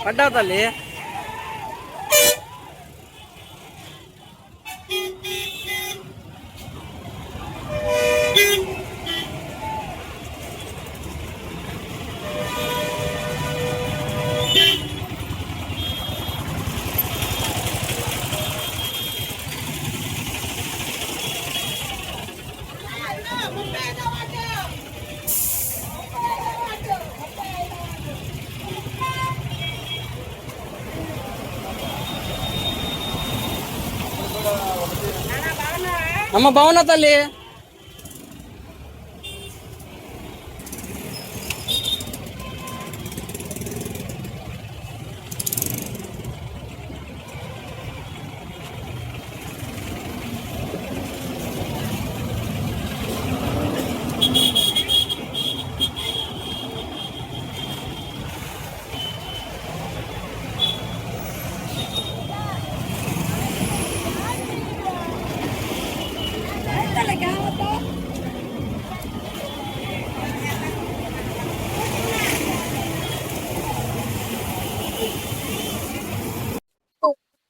పడ్డావు తల్లి. అమ్మ బాగున్నా తల్లి.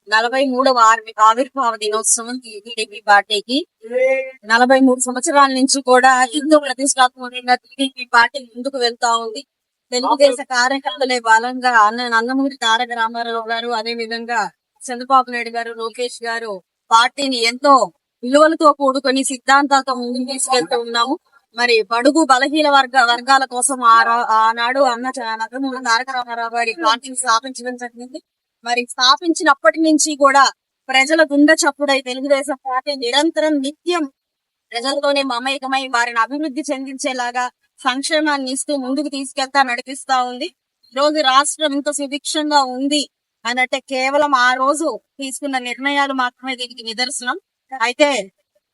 నలభై మూడవ ఆవిర్భావ దినోత్సవం టీడీపీ పార్టీకి 43 సంవత్సరాల నుంచి కూడా హిందూ ప్రతిష్టాత్మకంగా టీడీపీ పార్టీ ముందుకు వెళ్తా ఉంది. తెలుగుదేశ కార్యకర్తలే బలంగా నందమూరి తారక రామారావు గారు, అదే విధంగా చంద్రబాబు నాయుడు గారు, లోకేష్ గారు పార్టీని ఎంతో విలువలతో కూడుకొని సిద్ధాంతాలతో ముందుకు తీసుకెళ్తూ ఉన్నాము. మరి బడుగు బలహీన వర్గాల కోసం ఆనాడు నందమూరి తారక రామారావు గారి పార్టీని స్థాపించడం జరిగింది. మరి స్థాపించినప్పటి నుంచి కూడా ప్రజల గుండె చప్పుడై తెలుగుదేశం పార్టీ నిరంతరం నిత్యం ప్రజలతోనే మమేకమై వారిని అభివృద్ధి చెందించేలాగా సంక్షేమాన్ని ఇస్తూ ముందుకు తీసుకెళ్తా నడిపిస్తా ఉంది. ఈ రోజు రాష్ట్రం ఇంత సుభిక్షంగా ఉంది అనంటే కేవలం ఆ రోజు తీసుకున్న నిర్ణయాలు మాత్రమే దీనికి నిదర్శనం. అయితే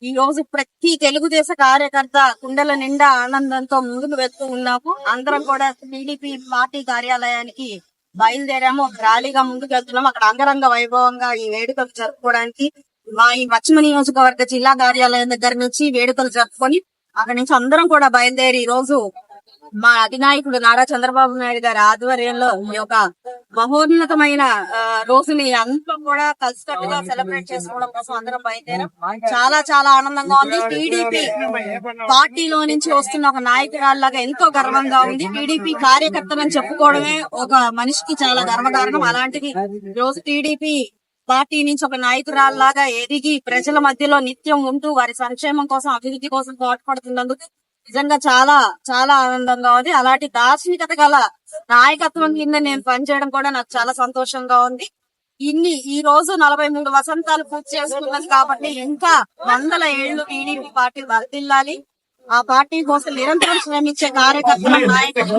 ఈ రోజు ప్రతి తెలుగుదేశ కార్యకర్త కుండల నిండా ఆనందంతో ముందుకు వెళ్తూ ఉన్నాము. అందరం కూడా టీడీపీ పార్టీ కార్యాలయానికి బయలుదేరాము. ర్యాలీగా ముందుకు వెళ్తున్నాము. అక్కడ అంగరంగ వైభవంగా ఈ వేడుకలు జరుపుకోవడానికి మా ఈ పశ్చిమ నియోజకవర్గ జిల్లా కార్యాలయం దగ్గర నుంచి వేడుకలు జరుపుకొని అక్కడి నుంచి అందరం కూడా బయలుదేరి ఈ రోజు మా అధినాయకుడు నారా చంద్రబాబు నాయుడు గారి ఆధ్వర్యంలో ఈ యొక్క మహోన్నతమైన రోజుని అందరూ కూడా కలిసికట్టుగా సెలబ్రేట్ చేసుకోవడం కోసం అందరం బయలుదేరాం. చాలా చాలా ఆనందంగా ఉంది. టీడీపీ పార్టీలో నుంచి వస్తున్న ఒక నాయకురాల్లాగా ఎంతో గర్వంగా ఉంది. టీడీపీ కార్యకర్తలని చెప్పుకోవడమే ఒక మనిషికి చాలా గర్వకారణం. అలాంటిది ఈ రోజు టీడీపీ పార్టీ నుంచి ఒక నాయకురాల్లాగా ఎదిగి ప్రజల మధ్యలో నిత్యం ఉంటూ వారి సంక్షేమం కోసం, అభివృద్ధి కోసం పోరాడుతున్నందుకు నిజంగా చాలా చాలా ఆనందంగా ఉంది. అలాంటి దార్శనికత గల నాయకత్వం కింద నేను పనిచేయడం కూడా నాకు చాలా సంతోషంగా ఉంది. ఈ రోజు 43 వసంతాలు పూర్తి చేసుకున్నది కాబట్టి ఇంకా 100 ఏళ్లు టీడీపీ పార్టీ వర్ధిల్లాలి. ఆ పార్టీ కోసం నిరంతరం శ్రమించే కార్యకర్తల నాయకులు